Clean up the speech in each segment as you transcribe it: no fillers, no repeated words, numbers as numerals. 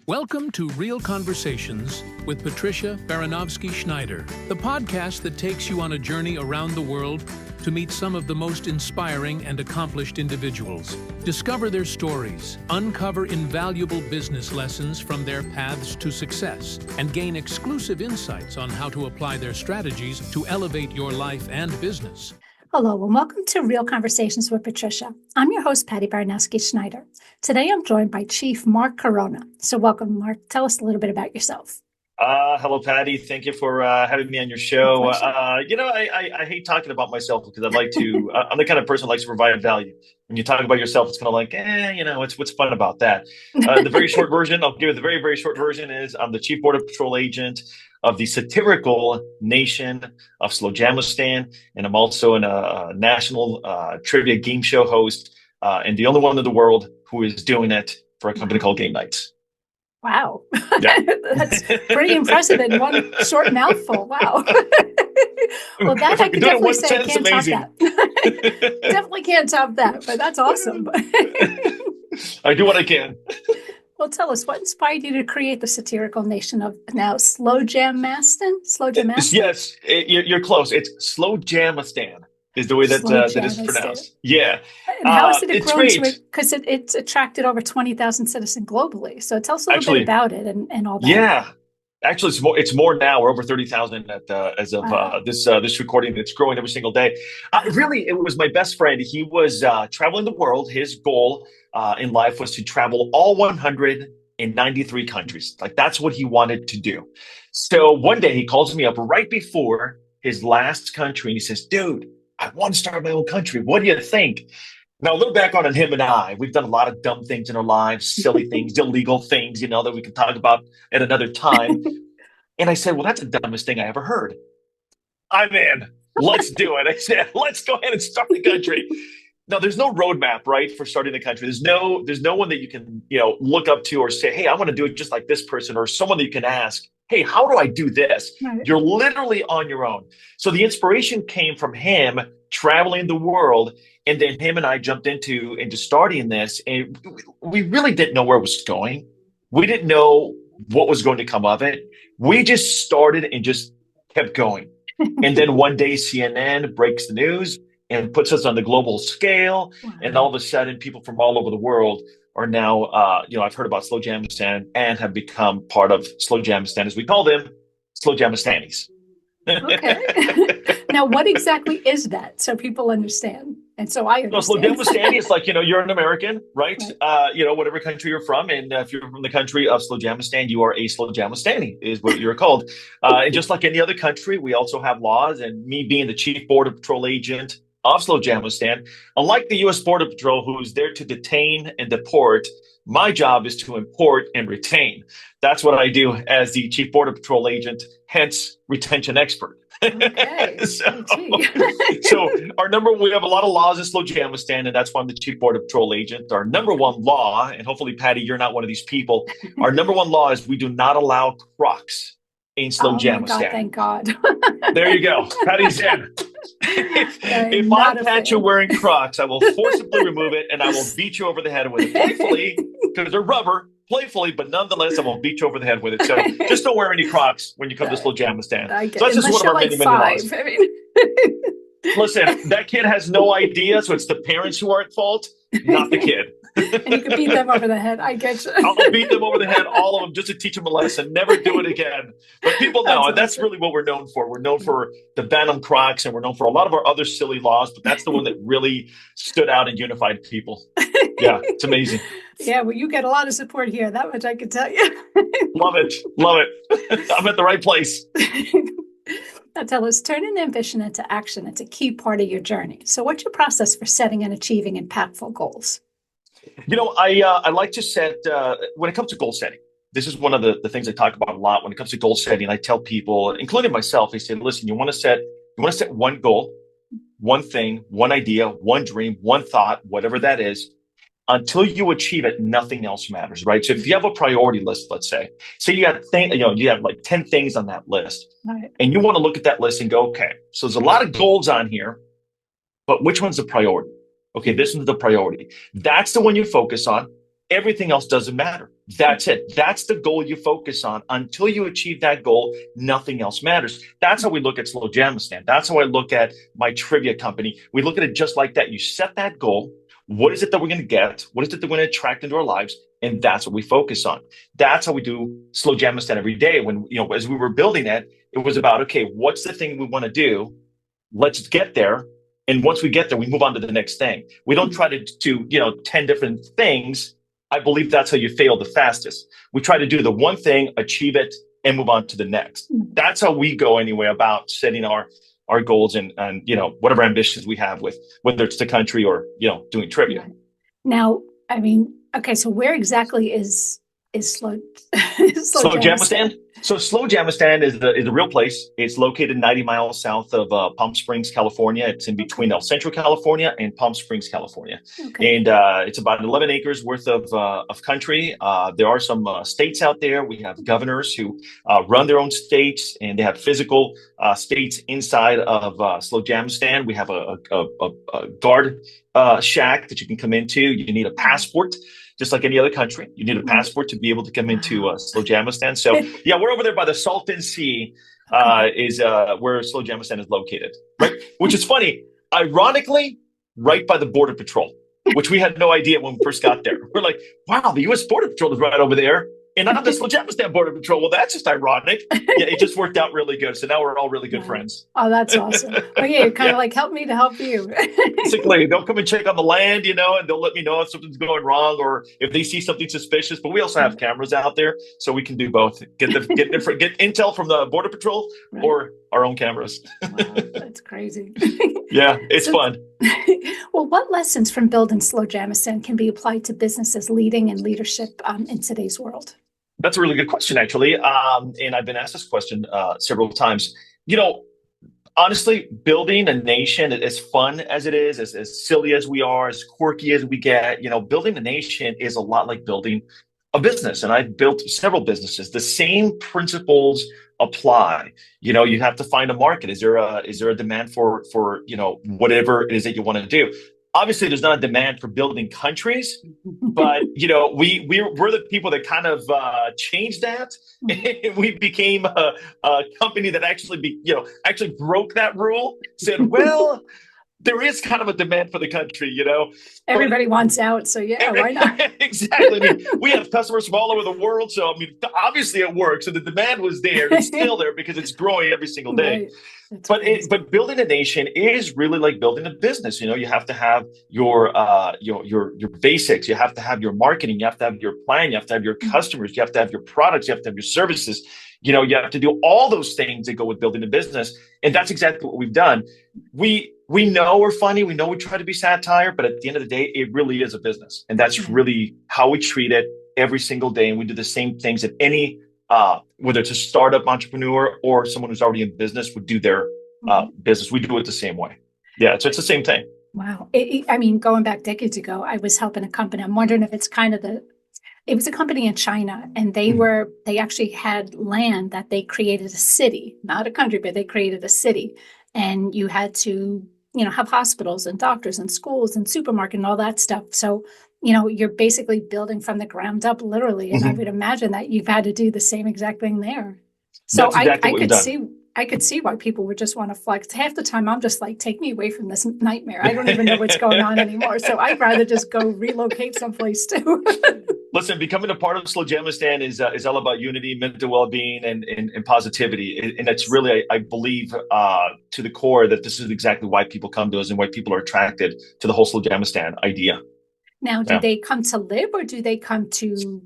Welcome to Real Conversations with Patricia Baranovsky-Schneider, the podcast that takes you on a journey around the world to meet some of the most inspiring and accomplished individuals. Discover their stories, uncover invaluable business lessons from their paths to success, and gain exclusive insights on how to apply their strategies to elevate your life and business. Hello, and welcome to Real Conversations with Patricia. I'm your host, Patty Baranovsky-Schneider. Today, I'm joined by Chief Mark Corona. So welcome, Mark. Tell us a little bit about yourself. Hello, Patty. Thank you for having me on your show. I hate talking about myself because I like to, I'm the kind of person who likes to provide value. When you talk about yourself, it's kind of like, what's fun about that? The very short version, I'll give you the very, very short version is I'm the Chief Border Patrol Agent of the satirical nation of Slowjamastan. And I'm also a national trivia game show host and the only one in the world who is doing it for a company called Game Nights. Wow. Yeah. That's pretty impressive in one short mouthful. Wow. Well, that I can definitely say I can't top that. Definitely can't top that, but that's awesome. I do what I can. Well, tell us, what inspired you to create the satirical nation of now Slowjamastan? Slowjamastan? Yes, you're close. It's Slowjamastan is the way that is pronounced. Yeah. And how has it grown to it? Because it's attracted over 20,000 citizens globally. So tell us a little bit about it and all that. Yeah. Actually, it's more now. We're over 30,000 as of this recording. It's growing every single day. Really, it was my best friend. He was traveling the world. His goal in life was to travel all 193 countries. Like, that's what he wanted to do. So one day he calls me up right before his last country and he says, "Dude, I want to start my own country. What do you think?" Now, a little background on him and I. We've done a lot of dumb things in our lives, silly things, illegal things, that we can talk about at another time. And I said, "Well, that's the dumbest thing I ever heard. I'm in. Let's do it." I said, "Let's go ahead and start the country." Now, there's no roadmap, right, for starting the country. There's no one that you can, look up to or say, "Hey, I want to do it just like this person," or someone that you can ask, "Hey, how do I do this?" Right. You're literally on your own. So the inspiration came from him traveling the world, and then him and I jumped into starting this, and we really didn't know where it was going. We didn't know what was going to come of it. We just started and just kept going. And then one day CNN breaks the news and puts us on the global scale. Wow. And all of a sudden, people from all over the world are now, I've heard about Slowjamastan and have become part of Slowjamastan, as we call them, Slowjamastanis. Okay. Now, what exactly is that? So people understand. And so I understand. No, Slowjamastani is like, you're an American, right? Whatever country you're from. And if you're from the country of Slowjamastan, you are a Slowjamastani is what you're called. And just like any other country, we also have laws. And me being the Chief Border Patrol Agent of Slowjamastan, unlike the U.S. Border Patrol, who's there to detain and deport, my job is to import and retain. That's what I do as the Chief Border Patrol Agent, hence retention expert. Okay. So we have a lot of laws in Slowjamastan, and that's why I'm the Chief Border Patrol Agent. Our number one law, and hopefully, Patty, you're not one of these people, our number one law is we do not allow Crocs in Slowjamastan. Oh my God, thank God. There you go. Patty's in. If I catch you wearing Crocs, I will forcibly remove it and I will beat you over the head with it. Playfully, because they're rubber, but nonetheless, I will beat you over the head with it. So just don't wear any Crocs when you come to Slowjamastan. So that's just one of our many laws. Listen, that kid has no idea, so it's the parents who are at fault, not the kid. And you can beat them over the head. I get you. I'll beat them over the head, all of them, just to teach them a lesson. Never do it again. But people know, and that's really what we're known for. We're known for the Venom Crocs, and we're known for a lot of our other silly laws, but that's the one that really stood out and unified people. Yeah, it's amazing. Yeah, well, you get a lot of support here. That much I can tell you. Love it. I'm at the right place. Now tell us, turning ambition into action, it's a key part of your journey. So what's your process for setting and achieving impactful goals? I like to set, when it comes to goal setting, this is one of the things I talk about a lot. When it comes to goal setting, I tell people, including myself, I say, listen, you want to set one goal, one thing, one idea, one dream, one thought, whatever that is. Until you achieve it, nothing else matters, right? So if you have a priority list, let's say you have like 10 things on that list, right, and you want to look at that list and go, okay, so there's a lot of goals on here, but which one's the priority? Okay, this one's the priority. That's the one you focus on. Everything else doesn't matter. That's it. That's the goal you focus on. Until you achieve that goal, nothing else matters. That's how we look at Slowjamastan. That's how I look at my trivia company. We look at it just like that. You set that goal. What is it that we're going to get? What is it that we're going to attract into our lives? And that's what we focus on. That's how we do Slowjamastan every day. When, as we were building it, it was about, okay, what's the thing we want to do? Let's get there. And once we get there, we move on to the next thing. We don't try to do, 10 different things. I believe that's how you fail the fastest. We try to do the one thing, achieve it, and move on to the next. That's how we go anyway about setting our goals and whatever ambitions we have with whether it's the country or doing trivia. Now, I mean, okay, so where exactly is Slowjamastan? So Slowjamastan is a real place. It's located 90 miles south of Palm Springs, California. It's in between El Centro, California, and Palm Springs, California. Okay. And it's about 11 acres worth of country. There are some states out there. We have governors who run their own states, and they have physical states inside of Slowjamastan. We have a guard shack that you can come into. You need a passport. Just like any other country, you need a passport to be able to come into Slowjamastan. So, yeah, we're over there by the Salton Sea, is where Slowjamastan is located, right? Which is funny, ironically, right by the Border Patrol, which we had no idea when we first got there. We're like, wow, the U.S. Border Patrol is right over there. And not the Slowjamastan Border Patrol. Well, that's just ironic. Yeah, it just worked out really good. So now we're all really good friends. Oh, that's awesome. Well, yeah, you're kind of like, help me to help you. Basically, they'll come and check on the land, and they'll let me know if something's going wrong or if they see something suspicious. But we also have cameras out there, so we can do both. Get intel from the Border Patrol or our own cameras. Wow, that's crazy. Yeah, it's fun. Well, what lessons from building Slowjamastan can be applied to businesses leading and leadership in today's world? That's a really good question, actually. And I've been asked this question several times. Honestly, building a nation, as fun as it is, as silly as we are, as quirky as we get, building a nation is a lot like building a business. And I've built several businesses. The same principles apply. You have to find a market. Is there a demand for whatever it is that you want to do? Obviously, there's not a demand for building countries, but we're the people that kind of changed that. And we became a company that actually broke that rule. Said, well, there is kind of a demand for the country, Everybody wants out, so yeah, why not? Exactly. I mean, we have customers from all over the world, so obviously it works. So the demand was there. It's still there because it's growing every single day. Right. But building a nation is really like building a business. You have to have your basics. You have to have your marketing. You have to have your plan. You have to have your customers. You have to have your products. You have to have your services. You have to do all those things that go with building a business. And that's exactly what we've done. We know we're funny. We know we try to be satire, but at the end of the day, it really is a business. And that's really how we treat it every single day. And we do the same things that any whether it's a startup entrepreneur or someone who's already in business would do their business. We do it the same way. Yeah, so it's the same thing. Wow. Going back decades ago, I was helping a company. I'm wondering if it's it was a company in China, and they actually had land that they created a city, not a country, but they created a city. And you had to, have hospitals and doctors and schools and supermarket and all that stuff. So, you're basically building from the ground up, literally. And I would imagine that you've had to do the same exact thing there. So I could see why people would just want to flex. Half the time, I'm just like, take me away from this nightmare. I don't even know what's going on anymore. So I'd rather just go relocate someplace too. Listen, becoming a part of Slowjamastan is all about unity, mental well-being, and positivity. And it's really, I believe, to the core that this is exactly why people come to us and why people are attracted to the whole Slowjamastan idea. Now, do they come to live, or do they come to...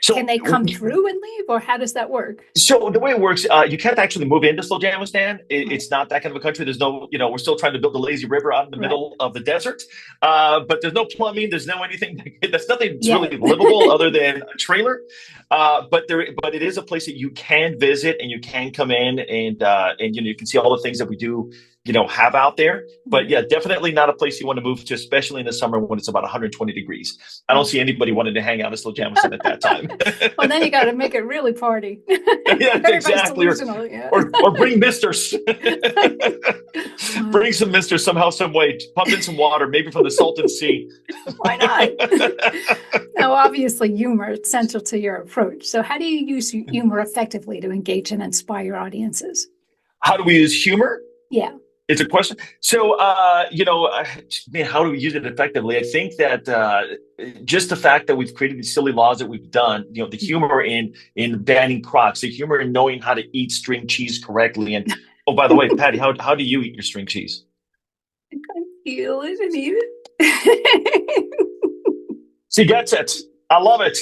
Can they come through and leave, or how does that work? So the way it works, you can't actually move into Slowjamastan. It's not that kind of a country. There's no, we're still trying to build a lazy river out in the middle of the desert. But there's no plumbing. There's no anything. There's nothing that's really livable other than a trailer. But it is a place that you can visit and you can come in and you can see all the things that we do, have out there. But yeah, definitely not a place you want to move to, especially in the summer when it's about 120 degrees. I don't see anybody wanting to hang out in Slowjamastan at that time. Well, then you got to make it really party. Yeah, Everybody's exactly. delusional. Yeah. Or bring misters. Wow. Bring some misters somehow, some way. Pump in some water, maybe from the Salton Sea. Why not? Now, obviously, humor is central to your approach. So, how do you use humor effectively to engage and inspire audiences? How do we use humor? Yeah. It's a question. So, man, how do we use it effectively? I think that just the fact that we've created these silly laws that we've done, the humor in banning Crocs, the humor in knowing how to eat string cheese correctly. And oh, by the way, Patty, how do you eat your string cheese? I feel it and eat it. She gets it. I love it.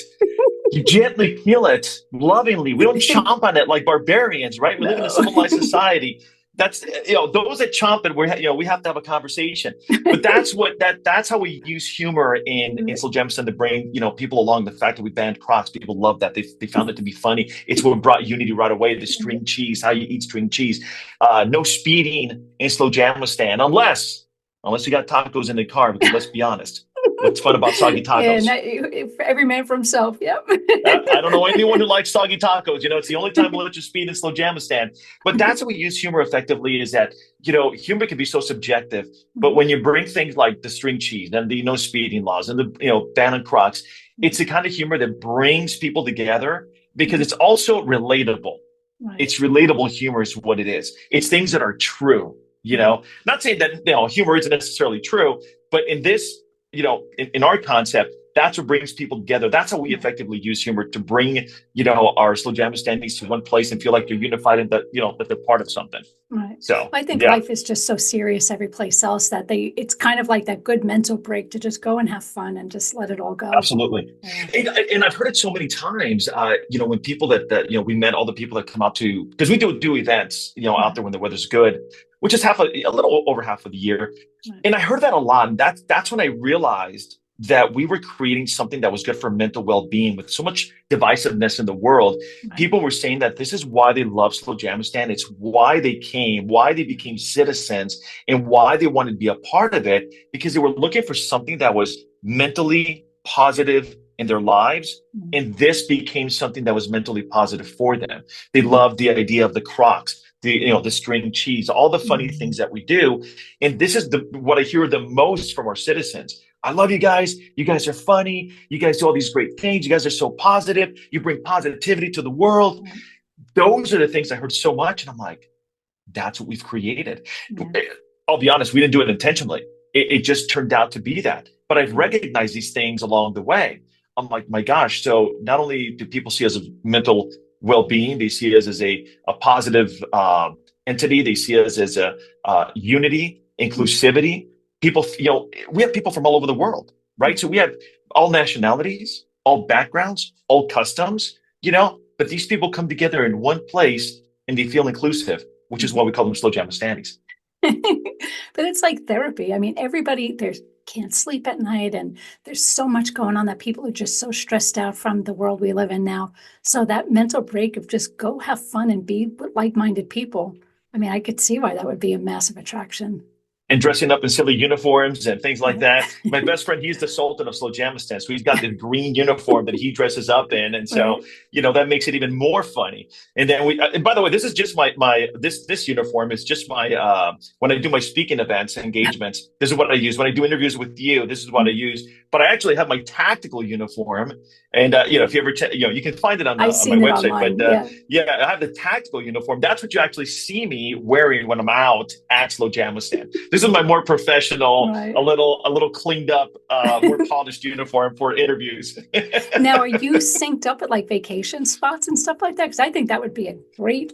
You gently peel it lovingly. We don't chomp on it like barbarians, right? We live in a civilized society. That's those that chomp it. We have to have a conversation. But that's how we use humor in Slowjamastan to bring people along. The fact that we banned Crocs, people love that. They found it to be funny. It's what brought unity right away. The string cheese, how you eat string cheese. No speeding in Slowjamastan unless you got tacos in the car. Because let's be honest. What's fun about soggy tacos? Yeah, every man for himself. Yep. I don't know anyone who likes soggy tacos. It's the only time we'll let you speed in Slowjamastan. But that's how we use humor effectively. Is that humor can be so subjective. But when you bring things like the string cheese and the no speeding laws and the ban on Crocs, it's the kind of humor that brings people together because it's also relatable. Right. It's relatable humor is what it is. It's things that are true. Not saying that humor isn't necessarily true, but in this. In our concept, that's what brings people together. That's how we effectively use humor to bring, our Slowjamastanis to one place and feel like they're unified and that they're part of something. Right. So I think life is just so serious every place else that it's kind of like that good mental break to just go and have fun and just let it all go. Absolutely. Yeah. And I've heard it so many times, when people that we met all the people that come out to, because we do events, out there when the weather's good, which is a little over half of the year. Right. And I heard that a lot. And that's when I realized that we were creating something that was good for mental well-being with so much divisiveness in the world. Right. People were saying that this is why they love Slowjamastan. It's why they came, why they became citizens, and why they wanted to be a part of it, because they were looking for something that was mentally positive in their lives. Mm-hmm. And this became something that was mentally positive for them. They loved the idea of the Crocs, the string cheese, all the funny things that we do. And this is what I hear the most from our citizens. I love you guys. You guys are funny. You guys do all these great things. You guys are so positive. You bring positivity to the world. Those are the things I heard so much. And I'm like, that's what we've created. Yeah. I'll be honest, we didn't do it intentionally. It just turned out to be that. But I've recognized these things along the way. I'm like, my gosh. So not only do people see us as mental well-being, they see us as a positive entity. They see us as a unity, inclusivity. People, we have people from all over the world, right? So we have all nationalities, all backgrounds, all customs, but these people come together in one place and they feel inclusive, which is why we call them Slowjamastanis. But it's like therapy. I mean, everybody can't sleep at night, and there's so much going on that people are just so stressed out from the world we live in now. So that mental break of just go have fun and be with like-minded people. I mean, I could see why that would be a massive attraction. And dressing up in silly uniforms and things like that. My best friend, he's the Sultan of Slowjamastan. So he's got the green uniform that he dresses up in. And so, that makes it even more funny. And then and by the way, this is just this uniform is just my, when I do my speaking events, engagements, this is what I use. When I do interviews with you, this is what I use. But I actually have my tactical uniform. And, if you ever, you can find it on my website. Online, but I have the tactical uniform. That's what you actually see me wearing when I'm out at Slowjamastan. This is my more professional, a little cleaned up, more polished uniform for interviews. Now, are you synced up at like vacation spots and stuff like that? Because I think that would be a great,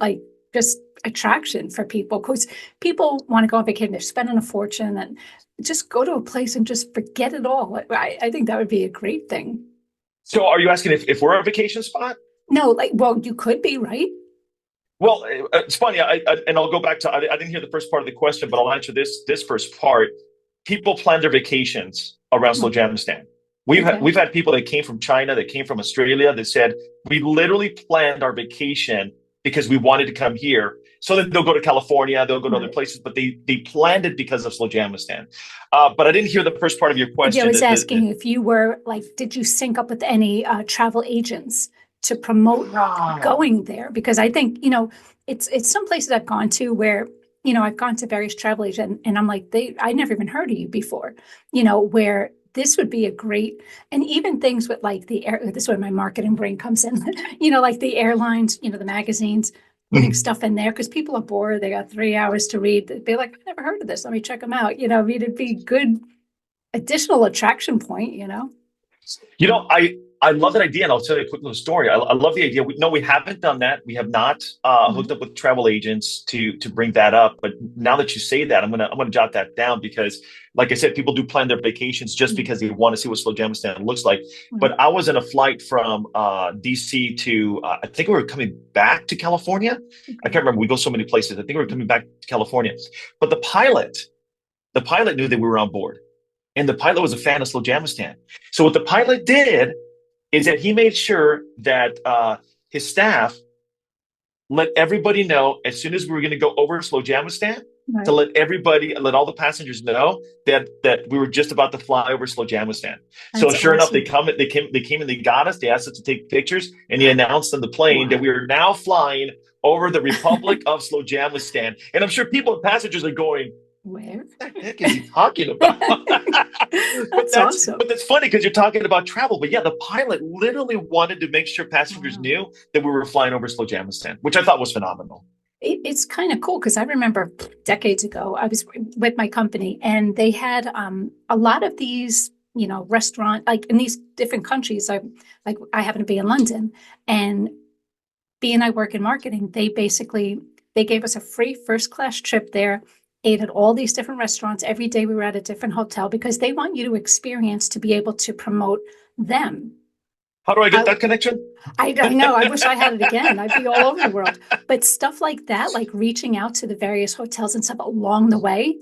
just attraction for people. Because people want to go on vacation, they're spending a fortune, and just go to a place and just forget it all. I think that would be a great thing. So, are you asking if we're a vacation spot? No, you could be, right? Well, it's funny, and I'll go back to, I didn't hear the first part of the question, but I'll answer this first part. People plan their vacations around Slowjamastan. We've had people that came from China, that came from Australia, that said, we literally planned our vacation because we wanted to come here. So then they'll go to California, they'll go to other places, but they planned it because of Slowjamastan. But I didn't hear the first part of your question. I was asking if you were like, did you sync up with any travel agents to promote going there? Because I think, it's some places I've gone to where, I've gone to various travel agents and I'm like, I never even heard of you before, where this would be a great, and even things with like this is where my marketing brain comes in, like the airlines, the magazines, putting stuff in there because people are bored. They got 3 hours to read. They'd be like, I never heard of this. Let me check them out. It'd be good additional attraction point, I love that idea, and I'll tell you a quick little story. I love the idea. We haven't done that. We have not hooked up with travel agents to bring that up. But now that you say that, I'm gonna jot that down because, like I said, people do plan their vacations just because they want to see what Slowjamastan looks like. But I was in a flight from DC to I think we were coming back to California. I can't remember. We go so many places. I think we were coming back to California. But the pilot knew that we were on board, and the pilot was a fan of Slowjamastan. So what the pilot did is that he made sure that his staff let everybody know as soon as we were going to go over Slowjamastan, to let all the passengers know that we were just about to fly over Slowjamastan. So sure enough, they came and they got us. They asked us to take pictures, and he announced on the plane that we are now flying over the Republic of Slowjamastan. And I'm sure passengers are going, where the heck is he talking about? That's awesome. But that's funny because you're talking about travel. But yeah, the pilot literally wanted to make sure passengers knew that we were flying over Slowjamastan, which I thought was phenomenal. It's kind of cool because I remember decades ago, I was with my company and they had a lot of these, restaurant, like in these different countries. I happen to be in London, and B and I work in marketing. They gave us a free first class trip there. Ate at all these different restaurants. Every day we were at a different hotel because they want you to experience to be able to promote them. How do I get that connection? I know. I wish I had it again. I'd be all over the world. But stuff like that, like reaching out to the various hotels and stuff along the way,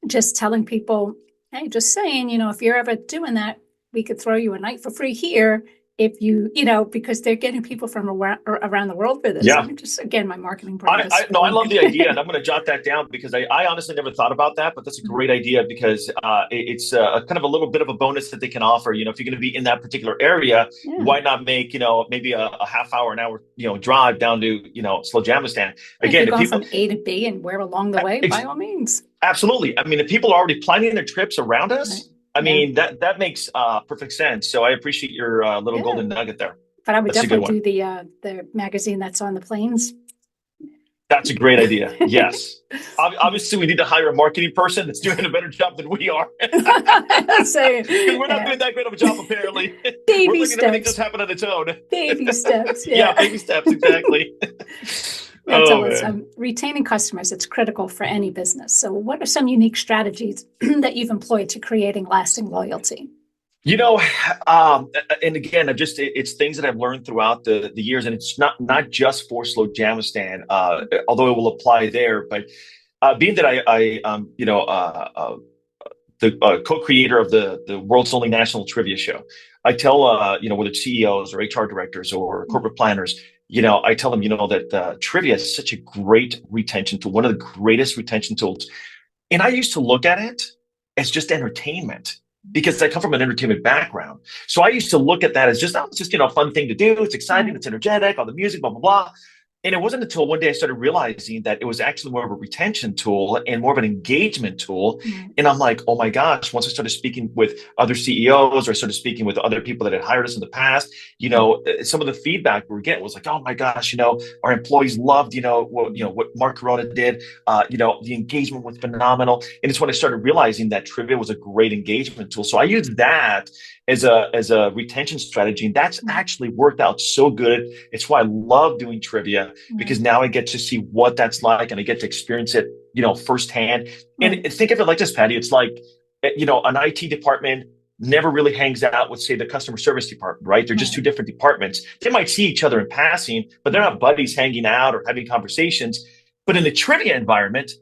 just telling people, hey, just saying, if you're ever doing that, we could throw you a night for free here. If you, because they're getting people from around the world for this. Yeah. I'm just, again, my marketing brain. I love the idea, and I'm going to jot that down because I honestly never thought about that, but that's a great idea because it's kind of a little bit of a bonus that they can offer. If you're going to be in that particular area, why not make, maybe a half hour, an hour, drive down to, Slowjamastan. Again, if people from A to B and where along the way, by all means. Absolutely. I mean, if people are already planning their trips around us, I mean, that makes perfect sense. So I appreciate your little golden nugget there. But I would definitely do the magazine that's on the planes. That's a great idea. Yes. Obviously, we need to hire a marketing person that's doing a better job than we are. So, we're not doing that great of a job, apparently. Baby we're looking steps. to make this happen on its own. Baby steps. Yeah, baby steps. Exactly. Retaining customers, it's critical for any business. So what are some unique strategies that you've employed to creating lasting loyalty? And again, it's things that I've learned throughout the years, and it's not just for Slowjamastan, although it will apply there. But being that I the co-creator of the world's only national trivia show, I tell whether it's CEOs or HR directors or corporate planners, I tell them that trivia is such a great retention tool, one of the greatest retention tools, and I used to look at it as just entertainment. Because I come from an entertainment background. So I used to look at that as just a fun thing to do. It's exciting. It's energetic, all the music, blah, blah, blah. And it wasn't until one day I started realizing that it was actually more of a retention tool and more of an engagement tool. And I'm like, oh my gosh, once I started speaking with other CEOs or I started speaking with other people that had hired us in the past, some of the feedback we were getting was like, oh my gosh, our employees loved, what Mark Corona did, the engagement was phenomenal. And it's when I started realizing that trivia was a great engagement tool. So I used that as a retention strategy. And that's actually worked out so good. It's why I love doing trivia. Because now I get to see what that's like and I get to experience it, firsthand. And think of it like this, Patty. It's like, an IT department never really hangs out with, say, the customer service department, right? They're just two different departments. They might see each other in passing, but they're not buddies hanging out or having conversations. But in the trivia environment,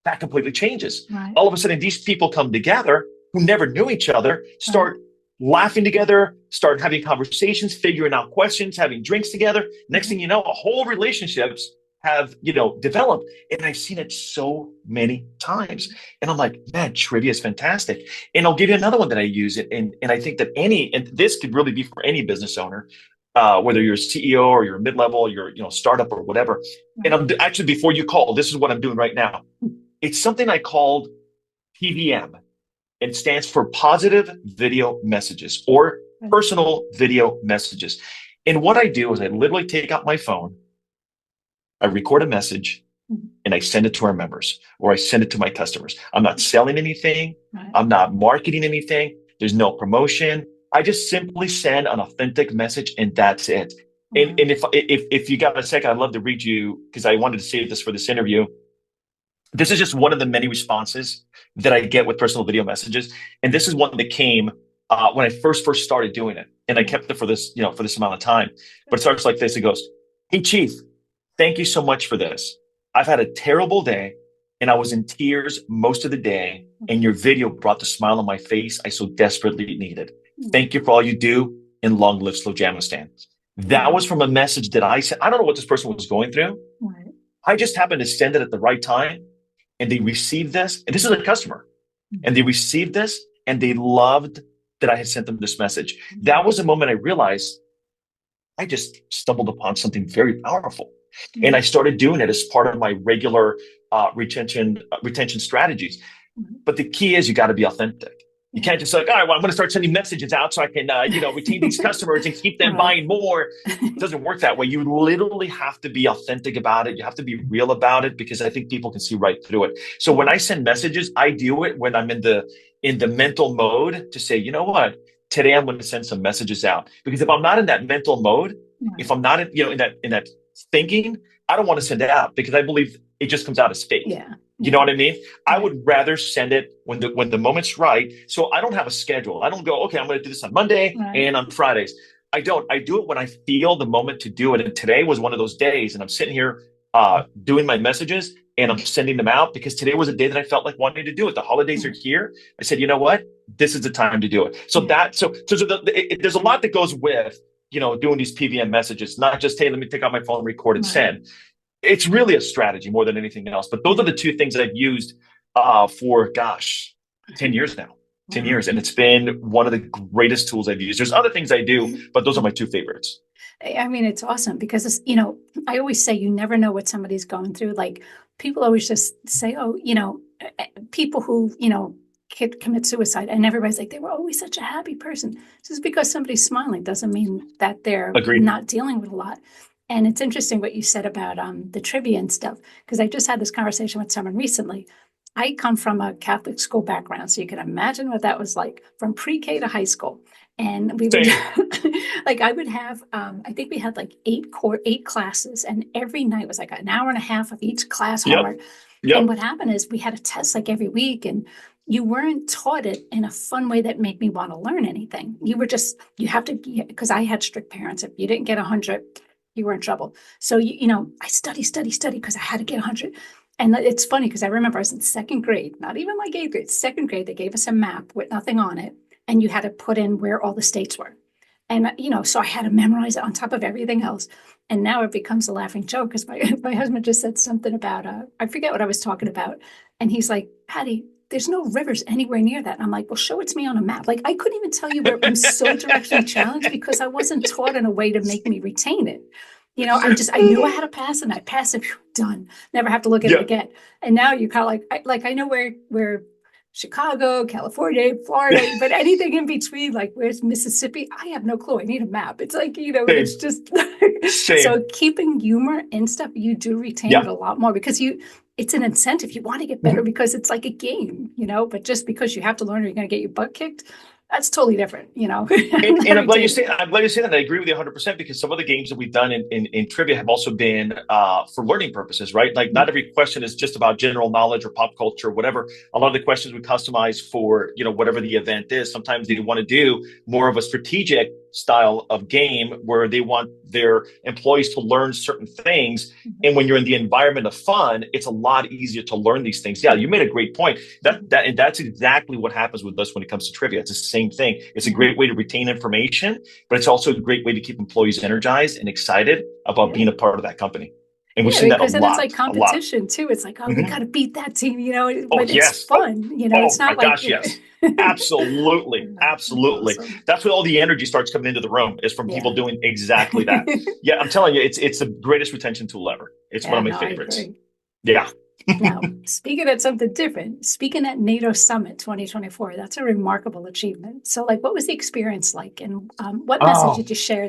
that completely changes. All of a sudden, these people come together who never knew each other, start laughing together, start having conversations, figuring out questions, having drinks together. Next thing you know, whole relationships have, developed. And I've seen it so many times. And I'm like, man, trivia is fantastic. And I'll give you another one that I use it. And I think that and this could really be for any business owner, whether you're a CEO or you're a mid-level, you're, startup or whatever. And I'm actually, before you call, this is what I'm doing right now. It's something I called PVM. It stands for positive video messages or personal video messages. And what I do is I literally take out my phone, I record a message, and I send it to our members or I send it to my customers. I'm not selling anything. I'm not marketing anything. There's no promotion. I just simply send an authentic message and that's it. And if you got a second, I'd love to read you, because I wanted to save this for this interview. This is just one of the many responses that I get with personal video messages. And this is one that came when I first started doing it. And I kept it for this, for this amount of time. But it starts like this. It goes, "Hey, Chief, thank you so much for this. I've had a terrible day and I was in tears most of the day. And your video brought the smile on my face I so desperately needed. Thank you for all you do, and long live Slowjamastan." That was from a message that I sent. I don't know what this person was going through. I just happened to send it at the right time. And they received this, and this is a customer, and they received this, and they loved that I had sent them this message. That was a moment I realized I just stumbled upon something very powerful, and I started doing it as part of my regular retention strategies. But the key is you got to be authentic. You can't just like, all right, well, I'm going to start sending messages out so I can, retain these customers and keep them buying more. It doesn't work that way. You literally have to be authentic about it. You have to be real about it, because I think people can see right through it. So when I send messages, I do it when I'm in the mental mode to say, you know what, today I'm going to send some messages out. Because if I'm not in that mental mode, if I'm not in that thinking, I don't want to send it out, because I believe it just comes out as fake. You know what I mean? I would rather send it when the moment's right. So I don't have a schedule. I don't go, okay, I'm going to do this on Monday and on Fridays. I don't. I do it when I feel the moment to do it. And today was one of those days. And I'm sitting here doing my messages and I'm sending them out, because today was a day that I felt like wanting to do it. The holidays are here. I said, you know what? This is the time to do it. So there's a lot that goes with, doing these PVM messages, not just, hey, let me take out my phone, record and send. It's really a strategy more than anything else. But those are the two things that I've used for, 10 years now. 10 years. And it's been one of the greatest tools I've used. There's other things I do, but those are my two favorites. I mean, it's awesome, because it's, I always say you never know what somebody's going through. Like, people always just say, oh, people who, commit suicide, and everybody's like, they were always such a happy person. Just because somebody's smiling doesn't mean that they're not dealing with a lot. And it's interesting what you said about the trivia and stuff, because I just had this conversation with someone recently. I come from a Catholic school background, so you can imagine what that was like, from pre-K to high school. And we would, I would have, I think we had like 8 classes, and every night was like an hour and a half of each class homework. And what happened is we had a test like every week, and you weren't taught it in a fun way that made me want to learn anything. You were just, you have to, because I had strict parents. If you didn't get 100, you were in trouble. So, I study because I had to get 100. And it's funny, because I remember I was in 2nd grade, not even like 8th grade, 2nd grade, they gave us a map with nothing on it. And you had to put in where all the states were. And, so I had to memorize it on top of everything else. And now it becomes a laughing joke, because my husband just said something about, I forget what I was talking about. And he's like, Patty, there's no rivers anywhere near that. And I'm like, well, show it to me on a map. Like, I couldn't even tell you where. I'm so directionally challenged, because I wasn't taught in a way to make me retain it. I knew I had to pass, and I passed it, done. Never have to look at it again. And now you kind of I know where Chicago, California, Florida, but anything in between, like where's Mississippi, I have no clue. I need a map. It's like, it's just so keeping humor and stuff, you do retain it a lot more, because it's an incentive. You want to get better, because it's like a game, but just because you have to learn or you're going to get your butt kicked, that's totally different, And I'm glad you say that. I'm glad you say that. I agree with you 100%, because some of the games that we've done in trivia have also been for learning purposes, right? Like, not every question is just about general knowledge or pop culture or whatever. A lot of the questions we customize for, whatever the event is. Sometimes they want to do more of a strategic style of game where they want their employees to learn certain things. And when you're in the environment of fun, it's a lot easier to learn these things. Yeah, you made a great point. And that's exactly what happens with us when it comes to trivia. It's the same thing. It's a great way to retain information, but it's also a great way to keep employees energized and excited about being a part of that company. And we've seen that a lot. Because then it's like competition too. It's like, oh, we got to beat that team, but it's Oh, fun. It's not my like, gosh, yes. Absolutely. Absolutely. Awesome. That's when all the energy starts coming into the room, is from people doing exactly that. Yeah, I'm telling you, it's the greatest retention tool ever. It's one of my favorites. I agree. Yeah. Now, speaking at something different, speaking at NATO Summit 2024, that's a remarkable achievement. So, like, what was the experience like, and what message did you share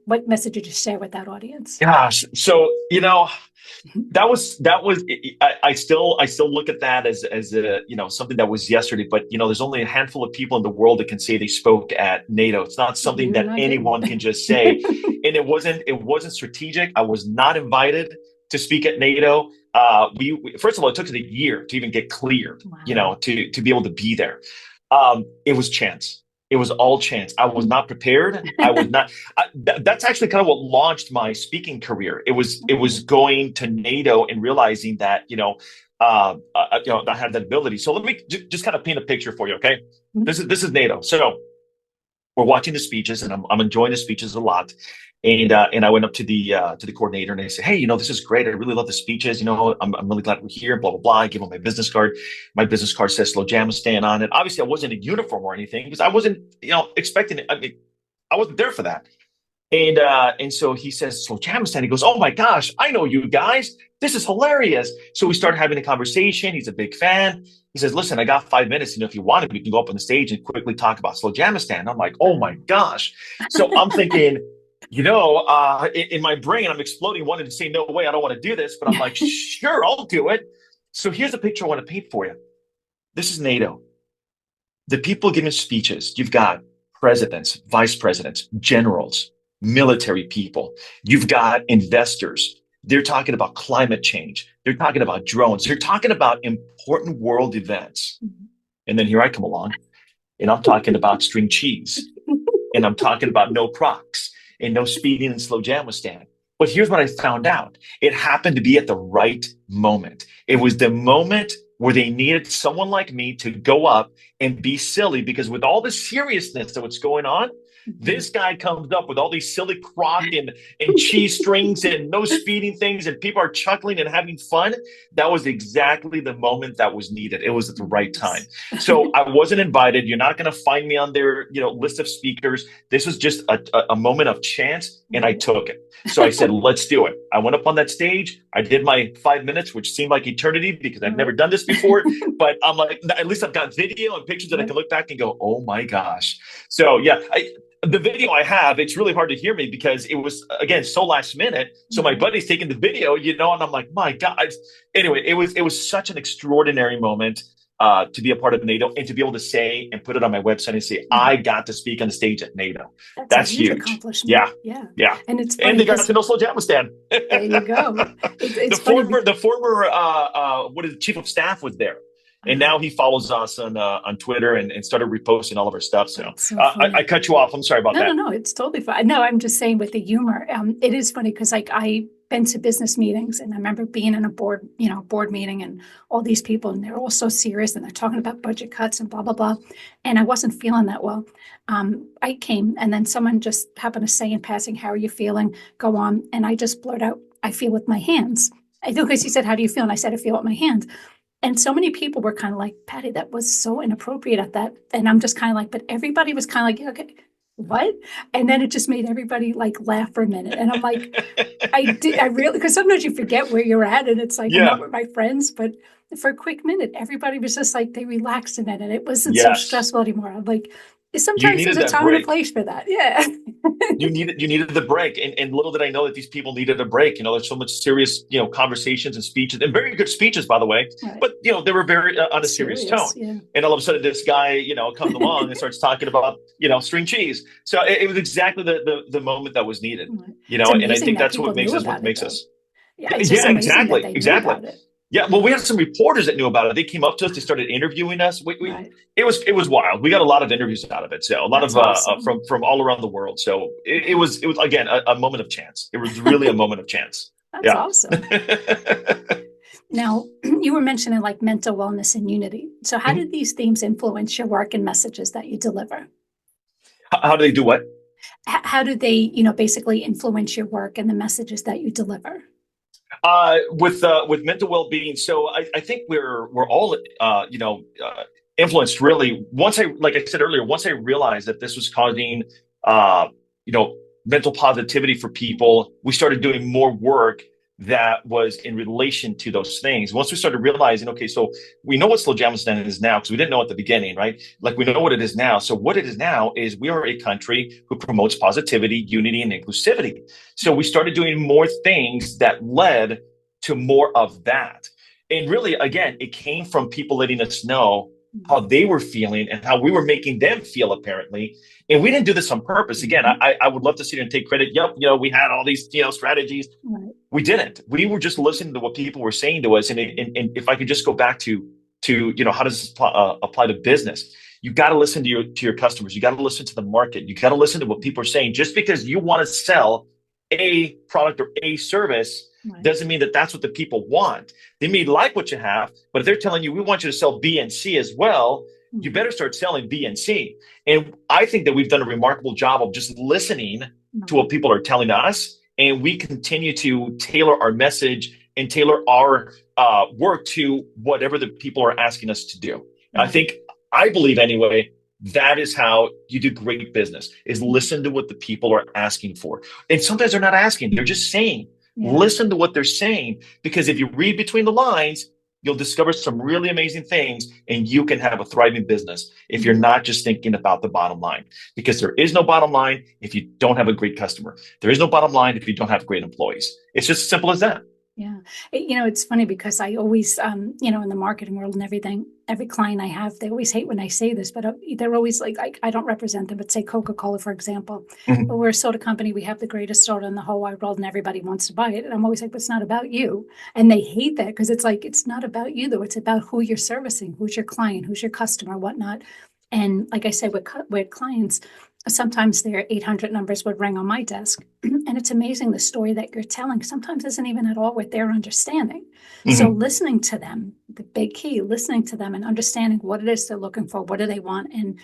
what message did you share with that audience? Gosh, so that was I still look at that as a something that was yesterday, but there's only a handful of people in the world that can say they spoke at NATO. It's not something that anyone can just say, and it wasn't strategic. I was not invited to speak at NATO. We first of all, it took us a year to even get cleared, to be able to be there. It was chance. It was all chance. I was not prepared. I was not. That's actually kind of what launched my speaking career. It was going to NATO and realizing that I had that ability. So let me just kind of paint a picture for you. Okay, this is NATO. So we're watching the speeches, and I'm enjoying the speeches a lot. And I went up to the coordinator, and I said, hey, this is great. I really love the speeches. I'm really glad we're here. Blah blah blah. I give him my business card. My business card says Slowjamastan on it. Obviously, I wasn't in uniform or anything because I wasn't expecting it. I mean, I wasn't there for that. And so he says Slowjamastan. He goes, oh my gosh, I know you guys. This is hilarious. So we started having a conversation. He's a big fan. He says, listen, I got 5 minutes. If you wanted, we can go up on the stage and quickly talk about Slowjamastan. I'm like, oh my gosh. So I'm thinking. In my brain, I'm exploding, wanting to say, no way, I don't want to do this. But I'm like, sure, I'll do it. So here's a picture I want to paint for you. This is NATO. The people giving speeches, you've got presidents, vice presidents, generals, military people. You've got investors. They're talking about climate change. They're talking about drones. They're talking about important world events. And then here I come along, and I'm talking about string cheese. And I'm talking about no Crocs. And no speeding in Slowjamastan. But here's what I found out. It happened to be at the right moment. It was the moment where they needed someone like me to go up and be silly, because with all the seriousness of what's going on, this guy comes up with all these silly croc and cheese strings and no speeding things, and people are chuckling and having fun. That was exactly the moment that was needed. It was at the right time. So I wasn't invited. You're not going to find me on their list of speakers. This was just a moment of chance, and I took it. So I said, let's do it. I went up on that stage. I did my 5 minutes, which seemed like eternity because I've never done this before. But I'm like, at least I've got video and pictures that I can look back and go, oh my gosh. So yeah, the video I have, it's really hard to hear me because it was, again, so last minute. So my buddy's taking the video, and I'm like, my God. Anyway, it was such an extraordinary moment to be a part of NATO and to be able to say and put it on my website and say, I got to speak on the stage at NATO. That's huge. Accomplishment. Yeah. And it's funny, and they got to know Slowjamastan. There you go. It's the former chief of staff was there. And now he follows us on Twitter and started reposting all of our stuff. So, I cut you off. I'm sorry about that. No, it's totally fine. No, I'm just saying with the humor. It is funny because I've been to business meetings, and I remember being in a board meeting, and all these people, and they're all so serious, and they're talking about budget cuts and blah blah blah, and I wasn't feeling that well. I came, and then someone just happened to say in passing, "How are you feeling?" Go on, and I just blurt out, "I feel with my hands." I think because he said, "How do you feel?" and I said, "I feel with my hands." And so many people were kind of like, Patty, that was so inappropriate at that. And I'm just kind of like, but everybody was kind of like, okay, what? And then it just made everybody like laugh for a minute. And I'm like, I really, because sometimes you forget where you're at, and it's like, I'm not with my friends, but for a quick minute, everybody was just like, they relaxed in it, and it wasn't so stressful anymore. I'm like, sometimes there's a time and a place for that. Yeah. You needed the break. And little did I know that these people needed a break. There's so much serious, conversations and speeches, and very good speeches, by the way. Right. But, they were very on a serious tone. Yeah. And all of a sudden this guy, comes along and starts talking about, string cheese. So it was exactly the moment that was needed, and I think that's what makes us what makes us. Yeah, exactly. Yeah, well, we had some reporters that knew about it. They came up to us. They started interviewing us. Right. It was wild. We got a lot of interviews out of it. So a lot That's of awesome. from all around the world. So it was again a moment of chance. It was really a moment of chance. That's Yeah. awesome. Now, you were mentioning like mental wellness and unity. So how did these themes influence your work and messages that you deliver? How do they do what? How do they, basically influence your work and the messages that you deliver? With mental well-being, so I think we're all influenced really. Like I said earlier, once I realized that this was causing uh, you know mental positivity for people, we started doing more work that was in relation to those things. Once we started realizing, okay, so we know what Slowjamastan is now because we didn't know at the beginning, right? Like we know what it is now. So what it is now is we are a country who promotes positivity, unity, and inclusivity. So we started doing more things that led to more of that. And really, again, it came from people letting us know how they were feeling and how we were making them feel, apparently. And we didn't do this on purpose. Again, I would love to sit here and take credit. Yep, we had all these, strategies. Right. We didn't. We were just listening to what people were saying to us. And if I could just go back to how does this apply to business? You got to listen to your customers. You got to listen to the market. You got to listen to what people are saying. Just because you want to sell a product or a service Right. doesn't mean that that's what the people want. They may like what you have, but if they're telling you we want you to sell B and C as well, you better start selling B and C. And I think that we've done a remarkable job of just listening to what people are telling us, and we continue to tailor our message and tailor our work to whatever the people are asking us to do. I believe anyway, that is how you do great business, is listen to what the people are asking for. And sometimes they're not asking, they're just saying. Yeah. Listen to what they're saying, because if you read between the lines, you'll discover some really amazing things, and you can have a thriving business if you're not just thinking about the bottom line. Because there is no bottom line if you don't have a great customer. There is no bottom line if you don't have great employees. It's just as simple as that. Yeah. It's funny because I always, in the marketing world and everything, every client I have, they always hate when I say this, but they're always like, I don't represent them, but say Coca-Cola, for example. Mhm. But we're a soda company. We have the greatest soda in the whole wide world and everybody wants to buy it. And I'm always like, but it's not about you. And they hate that because it's like, it's not about you though. It's about who you're servicing, who's your client, who's your customer, whatnot. And like I said, with clients, sometimes their 800 numbers would ring on my desk. And it's amazing the story that you're telling sometimes isn't even at all what they're understanding. So listening to them, the big key, listening to them and understanding what it is they're looking for, what do they want, and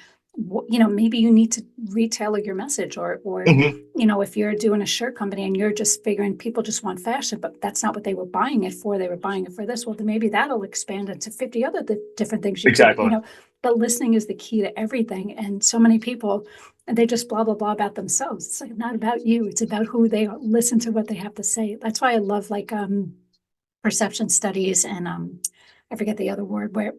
maybe you need to retailer your message, or if you're doing a shirt company and you're just figuring people just want fashion, but that's not what they were buying it for. They were buying it for this. Well, then maybe that'll expand into 50 other different things you Exactly. could, but listening is the key to everything. And so many people, they just blah, blah, blah about themselves. It's like not about you. It's about who they are. Listen to what they have to say. That's why I love perception studies and I forget the other word, where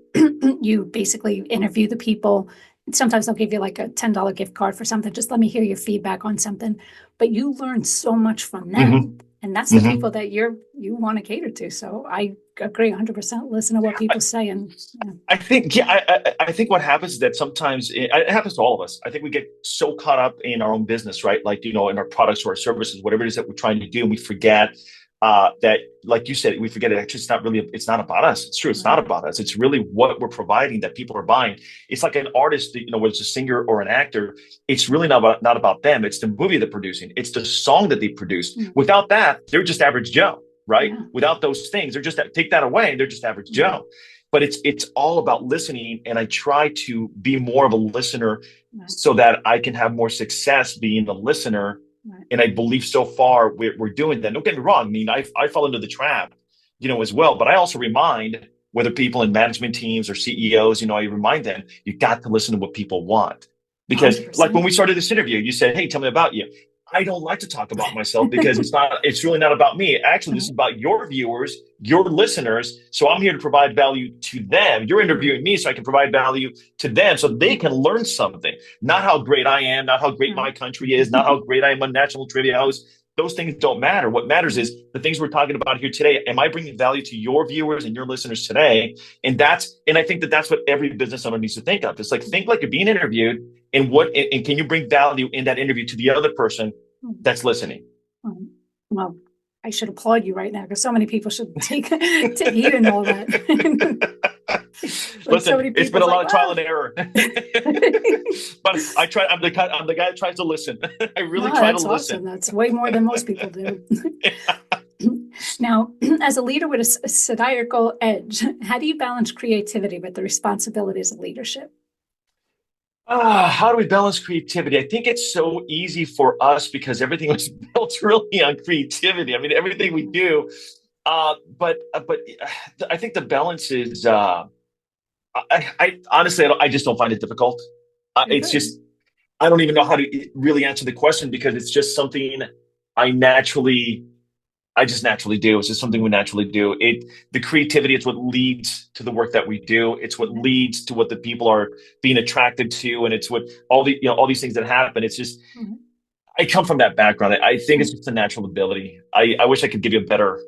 you basically interview the people. Sometimes they'll give you like a $10 gift card for something. Just let me hear your feedback on something. But you learn so much from them. And that's the people that you want to cater to. So I agree 100%. Listen to what people say. And I think, I think what happens is that sometimes it happens to all of us. I think we get so caught up in our own business, right? Like, in our products or our services, whatever it is that we're trying to do, and we forget that, like you said, we forget it. Actually, it's not about us. It's true. It's not about us. It's really what we're providing that people are buying. It's like an artist, whether it's a singer or an actor, it's really not about them. It's the movie they're producing. It's the song that they produce. Without that, they're just average Joe, right? Yeah. Without those things, they're just, take that away and they're just average Joe. But it's all about listening. And I try to be more of a listener so that I can have more success being the listener. And I believe so far we're doing that. Don't get me wrong. I mean, I fall into the trap, as well. But I also remind, whether people in management teams or CEOs, I remind them, you got to listen to what people want. Because 100%. like when we started this interview, you said, hey, tell me about you. I don't like to talk about myself because it's really not about me. Actually, this is about your viewers, your listeners. So I'm here to provide value to them. You're interviewing me so I can provide value to them so they can learn something. Not how great I am, not how great my country is, not how great I am on national trivia host. Those things don't matter. What matters is the things we're talking about here today. Am I bringing value to your viewers and your listeners today? And I think that that's what every business owner needs to think of. It's like, think like you're being interviewed, and can you bring value in that interview to the other person that's listening? Well, I should applaud you right now because so many people should take heed in all that. Listen, it's been a lot of trial and error, but I try. I'm the guy that tries to listen. I really try to listen. Awesome. That's way more than most people do. Now, as a leader with a satirical edge, how do you balance creativity with the responsibilities of leadership? How do we balance creativity? I think it's so easy for us because everything was built really on creativity. I mean, everything we do. But I think the balance is. I honestly, I just don't find it difficult. It's just I don't even know how to really answer the question because it's just something I just naturally do. It's just something we naturally do. The creativity is what leads to the work that we do. It's what leads to what the people are being attracted to, and it's what all these things that happen. It's just I come from that background. I think it's just a natural ability. I wish I could give you a better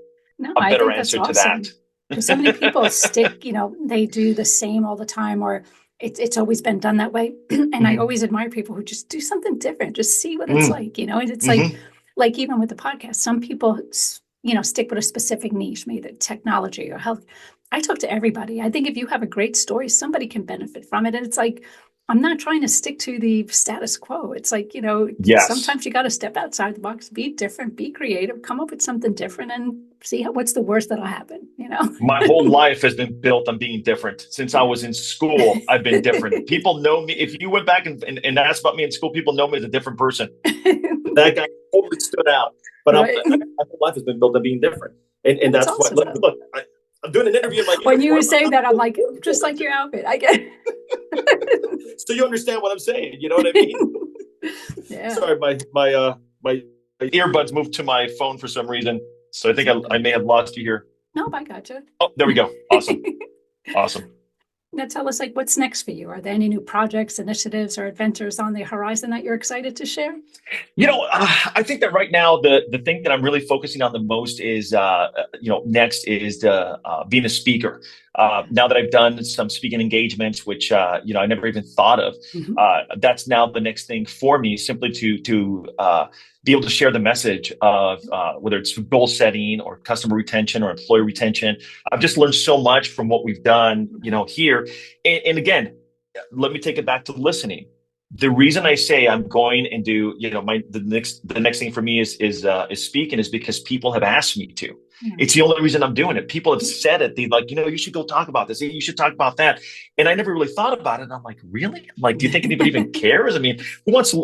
answer to that. Because so many people stick, they do the same all the time, or it's always been done that way. And I always admire people who just do something different, just see what it's like, and it's like even with the podcast, some people, stick with a specific niche, maybe technology or health. I talk to everybody. I think if you have a great story, somebody can benefit from it. And it's like, I'm not trying to stick to the status quo. It's like, sometimes you got to step outside the box, be different, be creative, come up with something different and see what's the worst that'll happen, My whole life has been built on being different. Since I was in school, I've been different. People know me. If you went back and asked about me in school, people know me as a different person. That guy totally stood out. But my whole life has been built on being different. And that's awesome, what, look, I'm doing an interview. When you were saying that, I'm like, just like your outfit. I get it. So you understand what I'm saying. You know what I mean? Yeah. Sorry, my earbuds moved to my phone for some reason. So I think I may have lost you here. No, I got you. Oh, there we go. Awesome. Awesome. Now tell us, what's next for you? Are there any new projects, initiatives, or adventures on the horizon that you're excited to share? I think that right now, the thing that I'm really focusing on the most is, next is being a speaker. Now that I've done some speaking engagements, which, I never even thought of, that's now the next thing for me, simply to be able to share the message of whether it's goal setting or customer retention or employee retention. I've just learned so much from what we've done, here. And again, let me take it back to listening. The reason I say I'm going and do, the next thing for me is speaking is because people have asked me to. It's the only reason I'm doing it. People have said it. They're like, you should go talk about this. You should talk about that. And I never really thought about it. And I'm like, really? I'm like, do you think anybody even cares? I mean, who wants to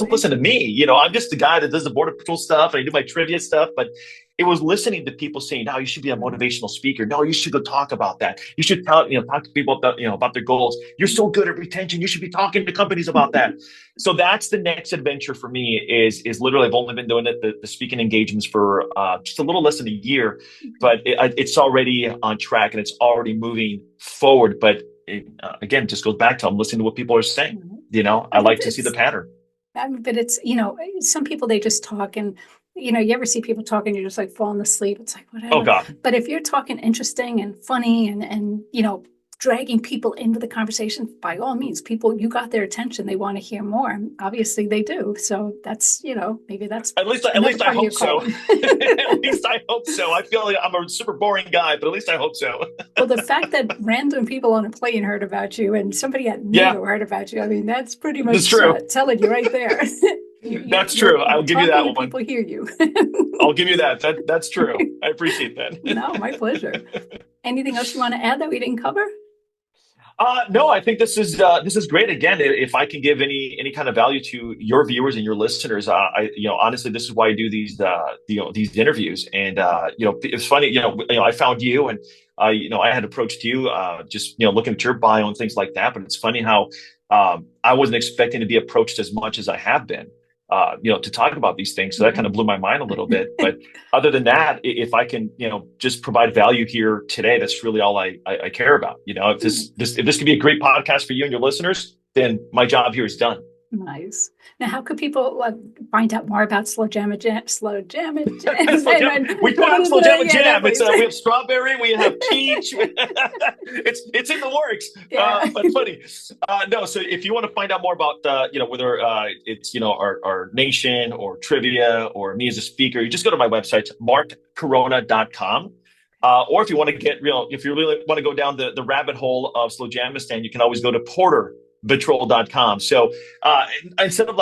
listen to me? I'm just the guy that does the border patrol stuff and I do my trivia stuff. But it was listening to people saying, no, you should be a motivational speaker. No, you should go talk about that. You should talk to people about their goals. You're so good at retention. You should be talking to companies about that. So that's the next adventure for me is literally I've only been doing the speaking engagements for just a little less than a year, but it's already on track and it's already moving forward. But again, it just goes back to I'm listening to what people are saying. I like to see the pattern. But it's, some people, they just talk and, you ever see people talking, you're just like falling asleep. It's like, whatever. Oh, God. But if you're talking interesting and funny and dragging people into the conversation, by all means, you got their attention. They want to hear more. And obviously they do. So that's, maybe that's at least I hope so. At least I hope so. I feel like I'm a super boring guy, but at least I hope so. Well, the fact that random people on a plane heard about you and somebody at NATO heard about you, I mean, that's pretty much telling you right there. That's true. I'll give you that one. People hear you. I'll give you that. That's true. I appreciate that. No, my pleasure. Anything else you want to add that we didn't cover? No, I think this is great. Again, if I can give any kind of value to your viewers and your listeners, honestly, this is why I do these interviews. And it's funny, I found you, and I had approached you, just looking at your bio and things like that. But it's funny how I wasn't expecting to be approached as much as I have been. To talk about these things. So that kind of blew my mind a little bit. But other than that, if I can, just provide value here today, that's really all I care about. If this could be a great podcast for you and your listeners, then my job here is done. Nice. Now, how could people find out more about Slowjamastan? We put out Slow Jam and Jam. Yeah, We have strawberry, we have peach. It's in the works. Yeah. But funny. No, so if you want to find out more about whether it's our nation or trivia or me as a speaker, you just go to my website, markcorona.com. Or if you want to if you really want to go down the rabbit hole of Slowjamastan, you can always go to porterpatrol.com. So instead of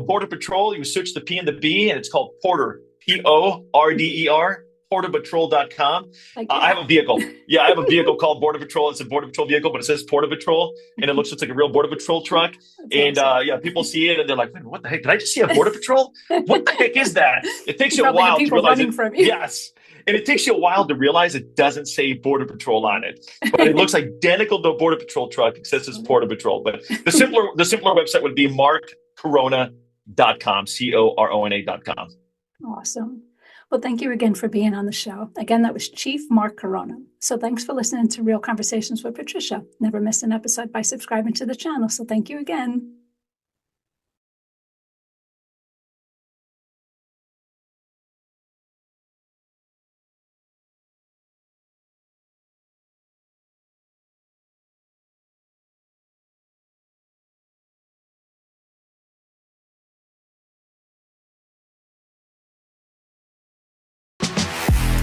Border Patrol, you search the P and the B, and it's called Porter, Porder, porterpatrol.com. I have a vehicle. Yeah, I have a vehicle called Border Patrol. It's a Border Patrol vehicle, but it says Border Patrol, and it looks just like a real Border Patrol truck. And awesome. People see it, and they're like, what the heck? Did I just see a Border Patrol? What the heck is that? It takes you a while to realize running from you. Yes. And it takes you a while to realize it doesn't say Border Patrol on it, but it looks identical to a Border Patrol truck, except it's Border Patrol. But the simpler website would be markcorona.com, corona.com. Awesome. Well, thank you again for being on the show. Again, that was Chief Mark Corona. So thanks for listening to Real Conversations with Patricia. Never miss an episode by subscribing to the channel. So thank you again.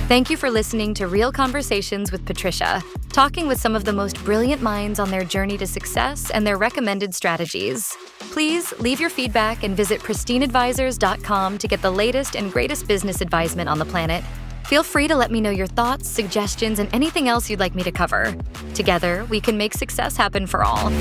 Thank you for listening to Real Conversations with Patricia, talking with some of the most brilliant minds on their journey to success and their recommended strategies. Please leave your feedback and visit pristineadvisors.com to get the latest and greatest business advisement on the planet. Feel free to let me know your thoughts, suggestions, and anything else you'd like me to cover. Together, we can make success happen for all.